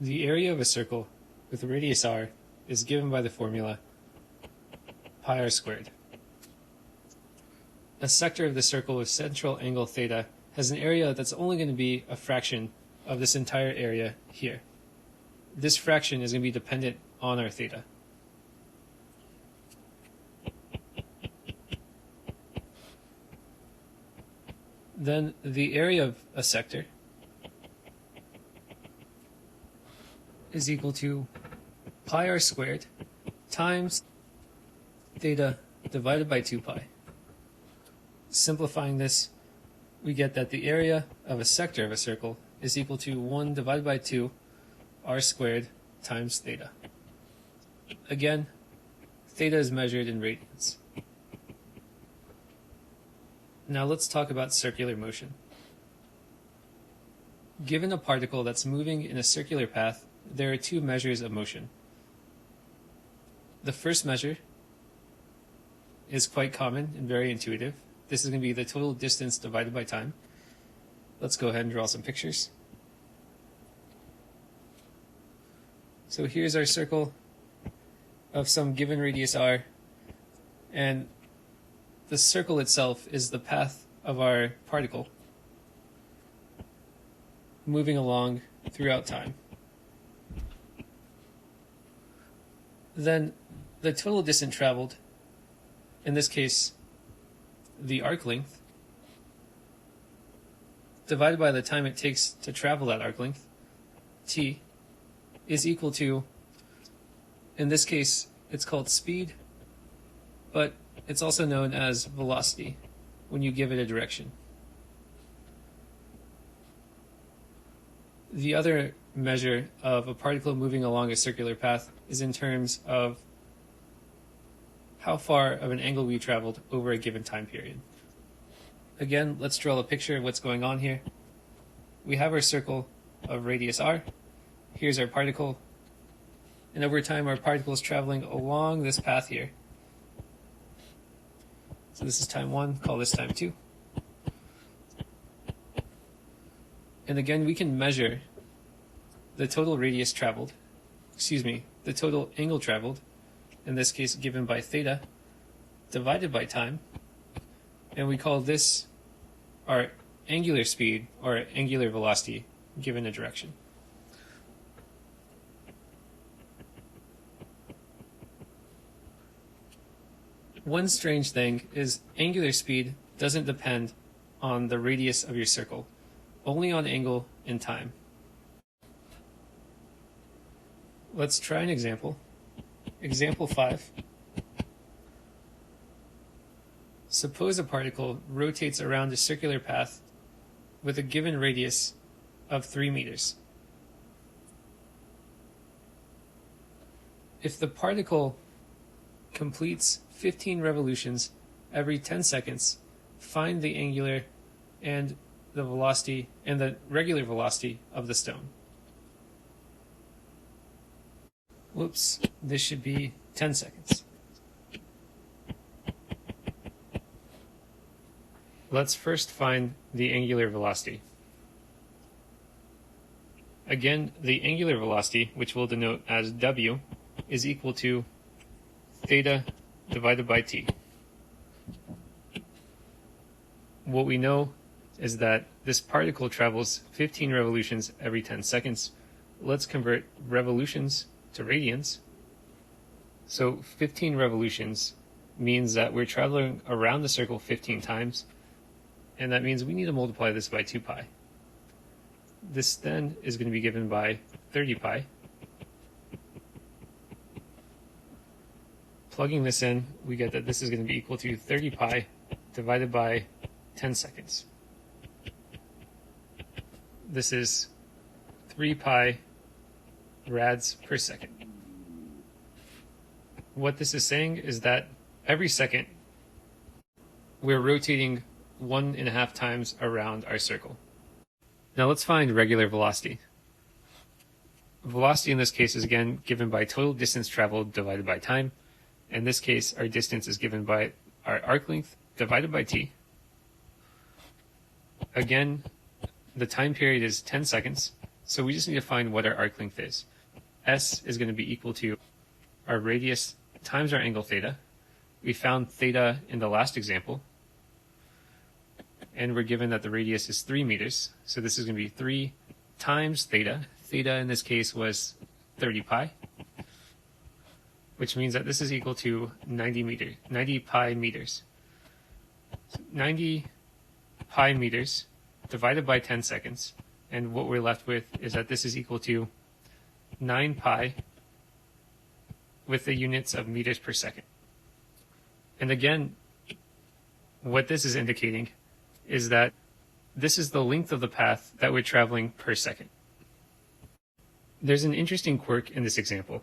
The area of a circle with a radius r is given by the formula pi r squared. A sector of the circle with central angle theta has an area that's only going to be a fraction of this entire area here. This fraction is going to be dependent on our theta. Then the area of a sector is equal to pi r squared times theta divided by 2 pi. Simplifying this, we get that the area of a sector of a circle is equal to 1 divided by 2 r squared times theta. Again, theta is measured in radians. Now let's talk about circular motion. Given a particle that's moving in a circular path, there are two measures of motion. The first measure is quite common and very intuitive. This is going to be the total distance divided by time. Let's go ahead and draw some pictures. So here's our circle of some given radius r, and the circle itself is the path of our particle moving along throughout time. Then the total distance traveled, in this case the arc length, divided by the time it takes to travel that arc length, t, is equal to, in this case it's called speed, but it's also known as velocity when you give it a direction. The other measure of a particle moving along a circular path is in terms of how far of an angle we traveled over a given time period. Again, let's draw a picture of what's going on here. We have our circle of radius r. Here's our particle. And over time, our particle is traveling along this path here. So this is time 1, call this time 2. And again, we can measure the total radius traveled, the total angle traveled, in this case given by theta, divided by time, and we call this our angular speed or angular velocity given a direction. One strange thing is angular speed doesn't depend on the radius of your circle, only on angle and time. Let's try an example. Example 5. Suppose a particle rotates around a circular path with a given radius of 3 meters. If the particle completes 15 revolutions every 10 seconds, find the angular and the velocity and the regular velocity of the stone. Whoops, this should be 10 seconds. Let's first find the angular velocity. Again, the angular velocity, which we'll denote as w, is equal to theta divided by t. What we know is that this particle travels 15 revolutions every 10 seconds. Let's convert revolutions to radians. So 15 revolutions means that we're traveling around the circle 15 times, and that means we need to multiply this by 2 pi. This then is going to be given by 30 pi. Plugging this in, we get that this is going to be equal to 30 pi divided by 10 seconds. This is 3 pi rads per second. What this is saying is that every second we're rotating 1.5 times around our circle. Now let's find regular velocity. Velocity in this case is again given by total distance traveled divided by time. In this case, our distance is given by our arc length divided by t. Again, the time period is 10 seconds, So we just need to find what our arc length is. S is going to be equal to our radius times our angle theta. We found theta in the last example, and we're given that the radius is 3 meters. So this is going to be 3 times theta. Theta in this case was 30 pi, which means that this is equal to 90 pi meters. So 90 pi meters divided by 10 seconds, and what we're left with is that this is equal to 9 pi with the units of meters per second. And again, what this is indicating is that this is the length of the path that we're traveling per second. There's an interesting quirk in this example.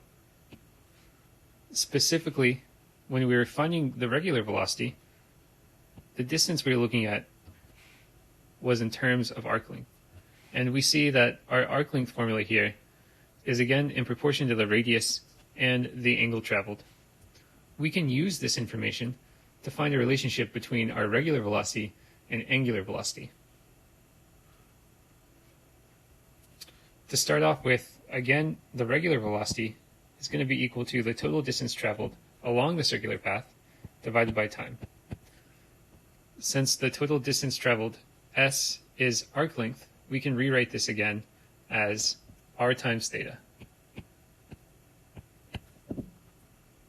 Specifically, when we were finding the regular velocity, the distance we were looking at was in terms of arc length. And we see that our arc length formula here is again in proportion to the radius and the angle traveled. We can use this information to find a relationship between our regular velocity and angular velocity. To start off with, again, the regular velocity is going to be equal to the total distance traveled along the circular path divided by time. Since the total distance traveled, S, is arc length, we can rewrite this again as r times theta.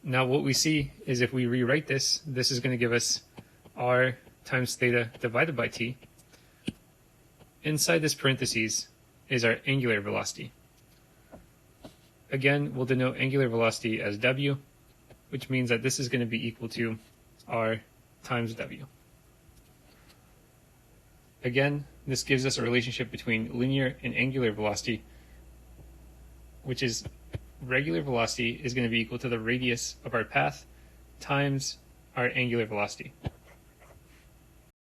Now what we see is if we rewrite this, this is going to give us r times theta divided by t. Inside this parentheses is our angular velocity. Again, we'll denote angular velocity as w, which means that this is going to be equal to r times w. Again, this gives us a relationship between linear and angular velocity, which is regular velocity is going to be equal to the radius of our path times our angular velocity.